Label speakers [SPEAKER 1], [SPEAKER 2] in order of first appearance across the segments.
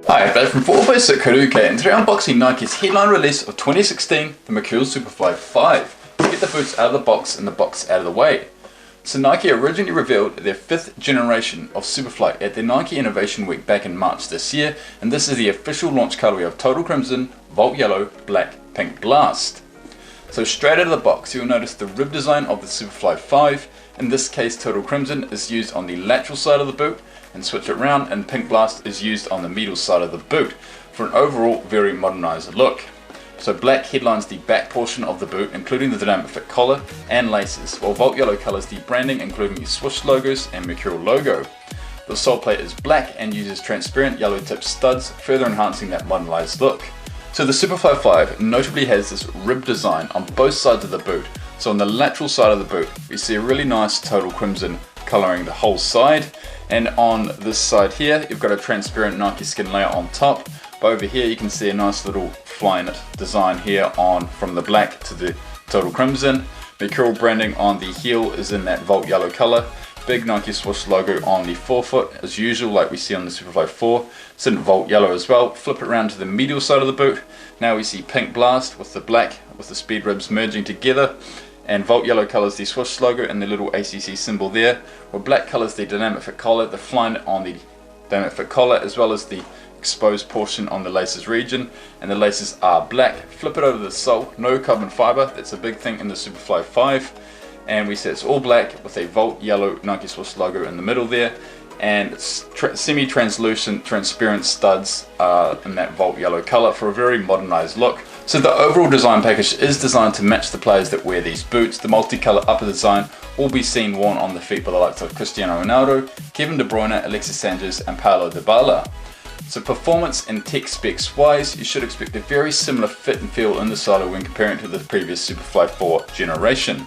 [SPEAKER 1] Hi, Dave from Superfly Karuka, and today I'm unboxing Nike's headline release of 2016, the Mercurial Superfly 5. To get the boots out of the box and the box out of the way. So Nike originally revealed their 5th generation of Superfly at their Nike Innovation Week back in March this year, and this is the official launch colorway of Total Crimson, Volt Yellow, Black, Pink Blast. So straight out of the box you'll notice the rib design of the Superfly 5. In this case Total Crimson is used on the lateral side of the boot, and switch it around, and Pink Blast is used on the medial side of the boot for an overall very modernized look. So black headlines the back portion of the boot, including the dynamic fit collar and laces, while Volt Yellow colors the branding, including the swoosh logos and Mercurial logo. The sole plate is black and uses transparent yellow tip studs, further enhancing that modernized look. So the Superfly 5 notably has this rib design on both sides of the boot. So on the lateral side of the boot we see a really nice Total Crimson coloring the whole side, and on this side here you've got a transparent Nike skin layer on top, but over here you can see a nice little Flyknit design here on from the black to the Total Crimson. Mercurial branding on the heel is in that Volt Yellow color. Big Nike swoosh logo on the forefoot as usual, like we see on the Superfly 4. It's in Volt Yellow as well. Flip it around to the medial side of the boot. Now we see Pink Blast with the black with the speed ribs merging together, and Volt Yellow colors the swoosh logo and the little ACC symbol there, where black colors the dynamic fit collar, the Flyknit on the dynamic fit collar, as well as the exposed portion on the laces region, and the laces are black. Flip it over the sole, no carbon fiber, that's a big thing in the Superfly 5, and we see it's all black with a Volt Yellow Nike swoosh logo in the middle there, and it's semi-translucent transparent studs in that Volt Yellow color for a very modernized look. So the overall design package is designed to match the players that wear these boots. The multicolour upper design will be seen worn on the feet by the likes of Cristiano Ronaldo, Kevin De Bruyne, Alexis Sanchez and Paulo Dybala. So performance and tech specs wise, you should expect a very similar fit and feel in the solo when comparing to the previous Superfly 4 generation.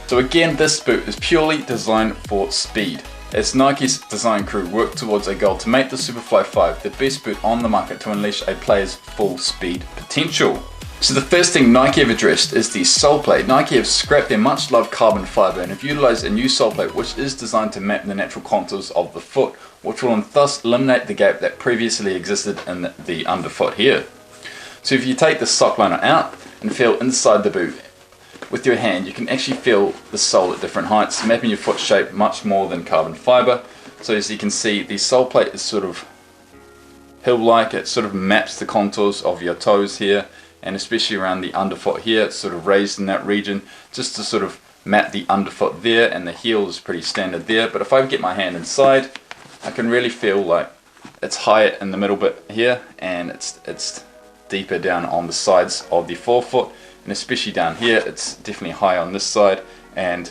[SPEAKER 1] So again, this boot is purely designed for speed, as Nike's design crew work towards a goal to make the Superfly 5 the best boot on the market to unleash a player's full speed potential. So the first thing Nike have addressed is the sole plate. Nike have scrapped their much loved carbon fiber and have utilized a new sole plate which is designed to map the natural contours of the foot, which will thus eliminate the gap that previously existed in the underfoot here. So if you take the sock liner out and feel inside the boot with your hand, you can actually feel the sole at different heights, mapping your foot shape much more than carbon fiber. So as you can see, the sole plate is sort of hill-like, it sort of maps the contours of your toes here, and especially around the underfoot here, it's sort of raised in that region just to sort of map the underfoot there, and the heel is pretty standard there. But if I get my hand inside, I can really feel like it's higher in the middle bit here, and it's deeper down on the sides of the forefoot, and especially down here it's definitely higher on this side and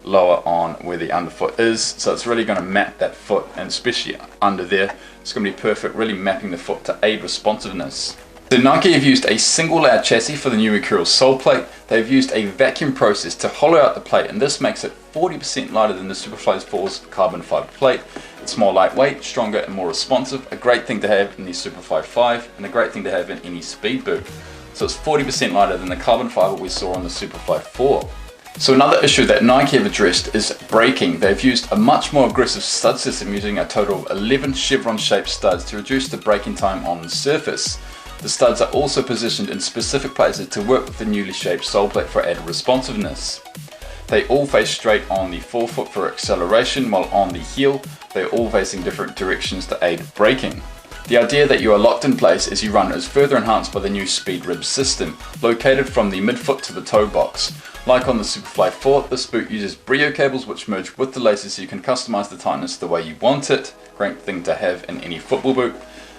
[SPEAKER 1] lower on where the underfoot is. So it's really going to map that foot, and especially under there it's going to be perfect, really mapping the foot to aid responsiveness. So Nike have used a single layer chassis for the new Mercurial sole plate. They've used a vacuum process to hollow out the plate, and this makes it 40% lighter than the Superfly 4's carbon fiber plate. It's more lightweight, stronger and more responsive, a great thing to have in the Superfly 5 and a great thing to have in any speed boot. So it's 40% lighter than the carbon fiber we saw on the Superfly 4. So another issue that Nike have addressed is braking. They've used a much more aggressive stud system using a total of 11 chevron shaped studs to reduce the braking time on the surface. The studs are also positioned in specific places to work with the newly shaped sole plate for added responsiveness. They all face straight on the forefoot for acceleration, while on the heel they're all facing different directions to aid braking. The idea that you are locked in place as you run is further enhanced by the new speed rib system, located from the midfoot to the toe box. Like on the Superfly 4, this boot uses Brilliance cables which merge with the laces so you can customize the tightness the way you want it. Great thing to have in any football boot.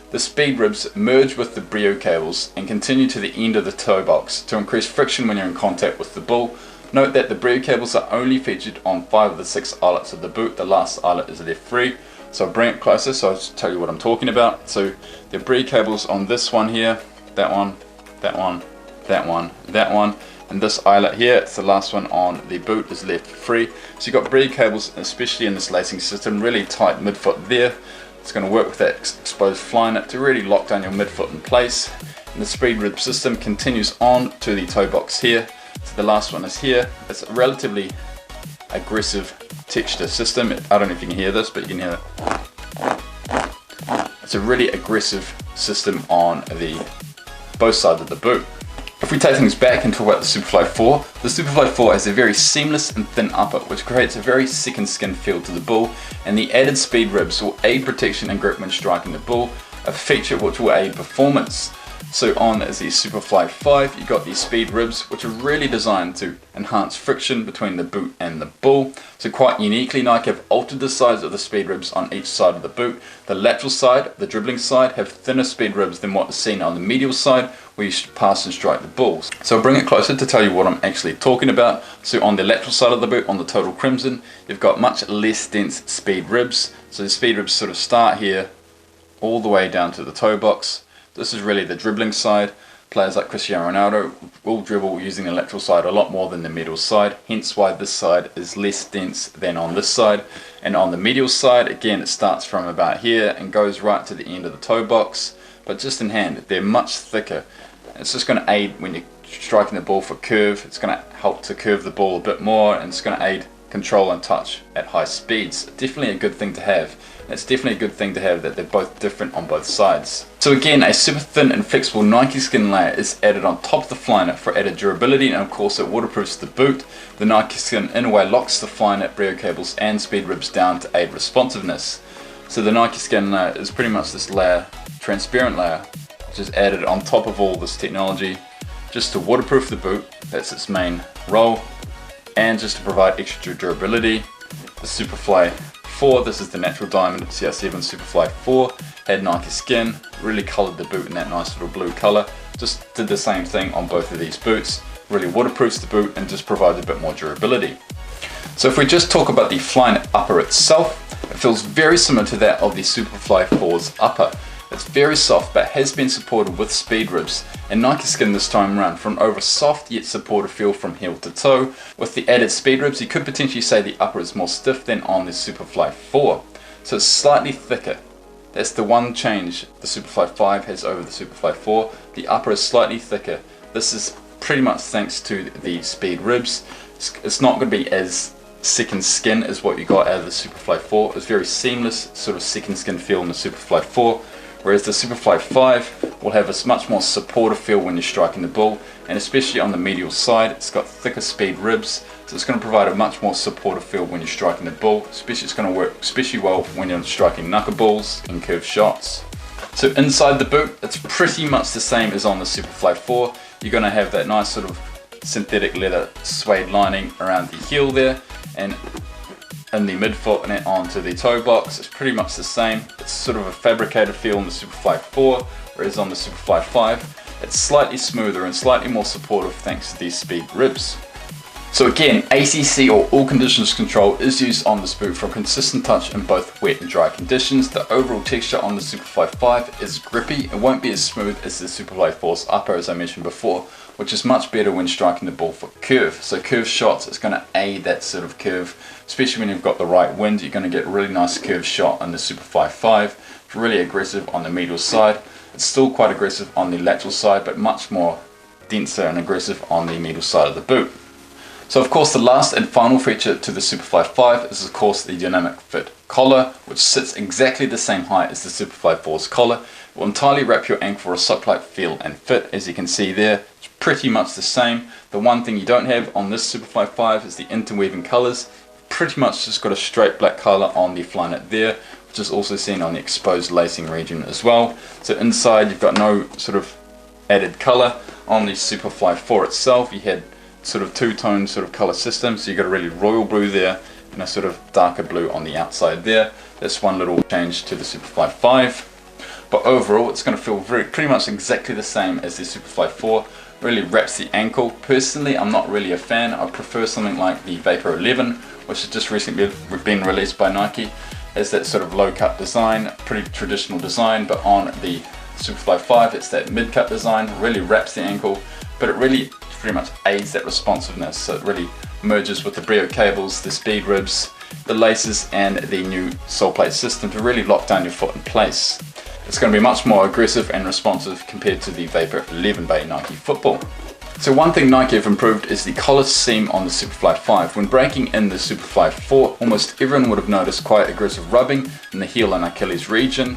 [SPEAKER 1] The speed ribs merge with the Brilliance cables and continue to the end of the toe box to increase friction when you're in contact with the ball. Note that the Brilliance cables are only featured on 5 of the 6 eyelets of the boot. The last eyelet is left free. So I'll bring it closer so I'll just tell you what I'm talking about. So the Brilliance cables on this one here, that one, that one, that one, that one, and this eyelet here, it's the last one on the boot, is left free. So you've got Brilliance cables, especially in this lacing system, really tight midfoot there. It's going to work with that exposed Flyknit to really lock down your midfoot in place. And the speed rib system continues on to the toe box here. So the last one is here. It's a relatively aggressive texture system. I don't know if you can hear this, but you can hear it. It's a really aggressive system on both sides of the boot. If we take things back and talk about the Superfly 4, the Superfly 4 has a very seamless and thin upper, which creates a very second skin feel to the bull, and the added speed ribs will aid protection and grip when striking the bull, a feature which will aid performance. So on the Superfly 5, you've got these speed ribs, which are really designed to enhance friction between the boot and the bull. So quite uniquely, Nike have altered the size of the speed ribs on each side of the boot. The lateral side, the dribbling side, have thinner speed ribs than what is seen on the medial side, where you pass and strike the bulls. So I'll bring it closer to tell you what I'm actually talking about. So on the lateral side of the boot, on the Total Crimson, you've got much less dense speed ribs. So the speed ribs sort of start here, all the way down to the toe box. This is really the dribbling side. Players like Cristiano Ronaldo will dribble using the lateral side a lot more than the medial side, hence why this side is less dense than on this side. And on the medial side, again, it starts from about here and goes right to the end of the toe box, but just in hand, they're much thicker. It's just going to aid when you're striking the ball for curve. It's going to help to curve the ball a bit more, and it's going to aid control and touch at high speeds. Definitely a good thing to have. It's definitely a good thing to have that they're both different on both sides. So again, a super thin and flexible Nike skin layer is added on top of the Flyknit for added durability, and of course it waterproofs the boot. The Nike skin innerway locks the Flyknit Brio cables and speed ribs down to aid responsiveness. So the Nike skin layer is pretty much this layer, transparent layer, which is added on top of all this technology just to waterproof the boot. That's its main role, and just to provide extra durability. The Superfly 4, this is the natural diamond CR7 Superfly 4, had Nike skin, really coloured the boot in that nice little blue colour. Just did the same thing on both of these boots, really waterproofs the boot and just provides a bit more durability. So if we just talk about the Flyknit upper itself, it feels very similar to that of the Superfly 4's upper. It's very soft but has been supported with speed ribs, and Nike skin this time around for an over soft yet supportive feel from heel to toe. With the added speed ribs, you could potentially say the upper is more stiff than on the Superfly 4. So it's slightly thicker. That's the one change the Superfly 5 has over the Superfly 4. The upper is slightly thicker. This is pretty much thanks to the speed ribs. It's not going to be as second skin as what you got out of the Superfly 4. It's very seamless sort of second skin feel in the Superfly 4. Whereas the Superfly 5 will have a much more supportive feel when you're striking the bull, and especially on the medial side, it's got thicker speed ribs, so it's going to provide a much more supportive feel when you're striking the bull. Especially, it's going to work especially well when you're striking knuckleballs and curved shots. So inside the boot, it's pretty much the same as on the Superfly 4. You're going to have that nice sort of synthetic leather suede lining around the heel there, and in the midfoot and onto the toe box, it's pretty much the same. It's sort of a fabricated feel in the Superfly 4, whereas on the Superfly 5, it's slightly smoother and slightly more supportive thanks to these speed ribs. So again, ACC or all conditions control is used on this boot for a consistent touch in both wet and dry conditions. The overall texture on the Superfly 5 is grippy. It won't be as smooth as the Superfly 4's upper, as I mentioned before, which is much better when striking the ball for curve. So curve shots is going to aid that sort of curve, especially when you've got the right wind. You're going to get a really nice curve shot on the Superfly 5. It's really aggressive on the medial side. It's still quite aggressive on the lateral side, but much more denser and aggressive on the medial side of the boot. So of course the last and final feature to the Superfly 5 is of course the dynamic fit collar, which sits exactly the same height as the Superfly 4's collar. It will entirely wrap your ankle for a sock-like feel and fit. As you can see there, it's pretty much the same. The one thing you don't have on this Superfly 5 is the interweaving colours. Pretty much just got a straight black colour on the Flyknit there, which is also seen on the exposed lacing region as well. So inside you've got no sort of added colour. On the Superfly 4 itself, you had sort of two-tone sort of colour system, so you got a really royal blue there and a sort of darker blue on the outside there. That's one little change to the Superfly 5, but overall it's going to feel pretty much exactly the same as the Superfly 4. Really wraps the ankle. Personally, I'm not really a fan. I prefer something like the Vapor 11, which has just recently been released by Nike. Has that sort of low cut design, pretty traditional design, but on the Superfly 5 it's that mid cut design. Really wraps the ankle, but it really pretty much aids that responsiveness, so it really merges with the Brio cables, the speed ribs, the laces and the new sole plate system to really lock down your foot in place. It's going to be much more aggressive and responsive compared to the Vapor 11 by Nike Football. So one thing Nike have improved is the collar seam on the Superfly 5. When breaking in the Superfly 4, almost everyone would have noticed quite aggressive rubbing in the heel and Achilles region.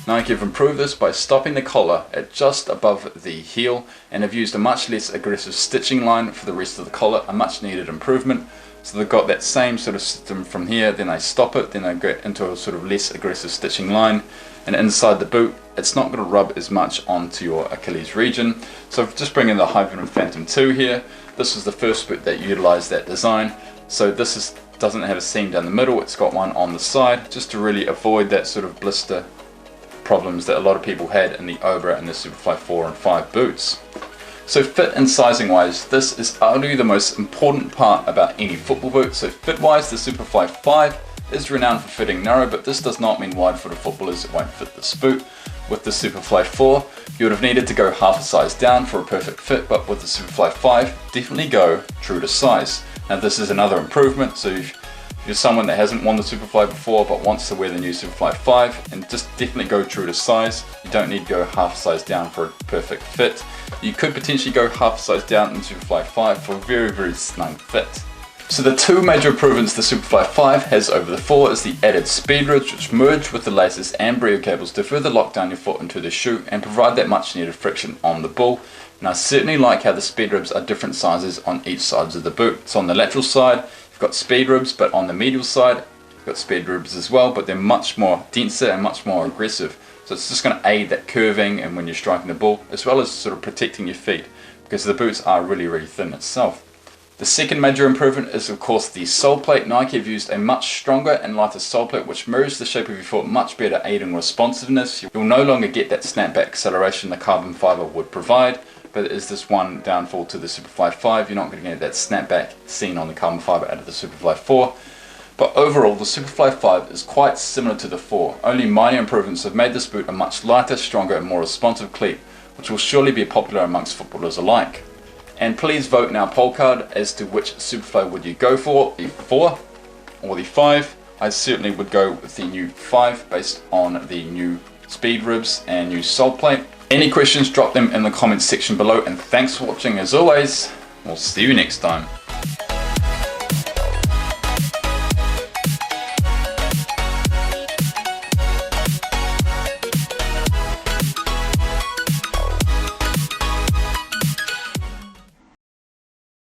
[SPEAKER 1] Nike have improved this by stopping the collar at just above the heel and have used a much less aggressive stitching line for the rest of the collar, a much needed improvement. So they've got that same sort of system from here, then they stop it, then they get into a sort of less aggressive stitching line, and inside the boot it's not going to rub as much onto your Achilles region. So just bringing the Hyperman Phantom 2 here, this is the first boot that utilised that design. So this doesn't have a seam down the middle, it's got one on the side, just to really avoid that sort of blister problems that a lot of people had in the Obra and the Superfly 4 and 5 boots. So fit and sizing wise, this is arguably the most important part about any football boot. So fit wise, the Superfly 5 is renowned for fitting narrow, but this does not mean wide footed footballers won't fit this boot. With the Superfly 4, you would have needed to go half a size down for a perfect fit, but with the Superfly 5, definitely go true to size. Now this is another improvement, so if you're someone that hasn't worn the Superfly before but wants to wear the new Superfly 5, and just definitely go true to size. You don't need to go half a size down for a perfect fit. You could potentially go half a size down in Superfly 5 for a very, very snug fit. So the two major improvements the Superfly 5 has over the 4 is the added speed ribs, which merge with the laces and brio cables to further lock down your foot into the shoe and provide that much needed friction on the ball. And I certainly like how the speed ribs are different sizes on each side of the boot. So on the lateral side, you've got speed ribs, but on the medial side, you've got speed ribs as well, but they're much more denser and much more aggressive. So it's just going to aid that curving and when you're striking the ball, as well as sort of protecting your feet, because the boots are really, really thin itself. The second major improvement is of course the sole plate. Nike have used a much stronger and lighter sole plate which mirrors the shape of your foot much better, aiding responsiveness. You'll no longer get that snapback acceleration the carbon fiber would provide, but it is this one downfall to the Superfly 5. You're not going to get that snapback seen on the carbon fiber out of the Superfly 4. But overall, the Superfly 5 is quite similar to the 4. Only minor improvements have made this boot a much lighter, stronger and more responsive cleat, which will surely be popular amongst footballers alike. And please vote in our poll card as to which Superfly would you go for, the 4 or the 5. I certainly would go with the new 5 based on the new speed ribs and new sole plate. Any questions, drop them in the comments section below, and thanks for watching as always. We'll see you next time.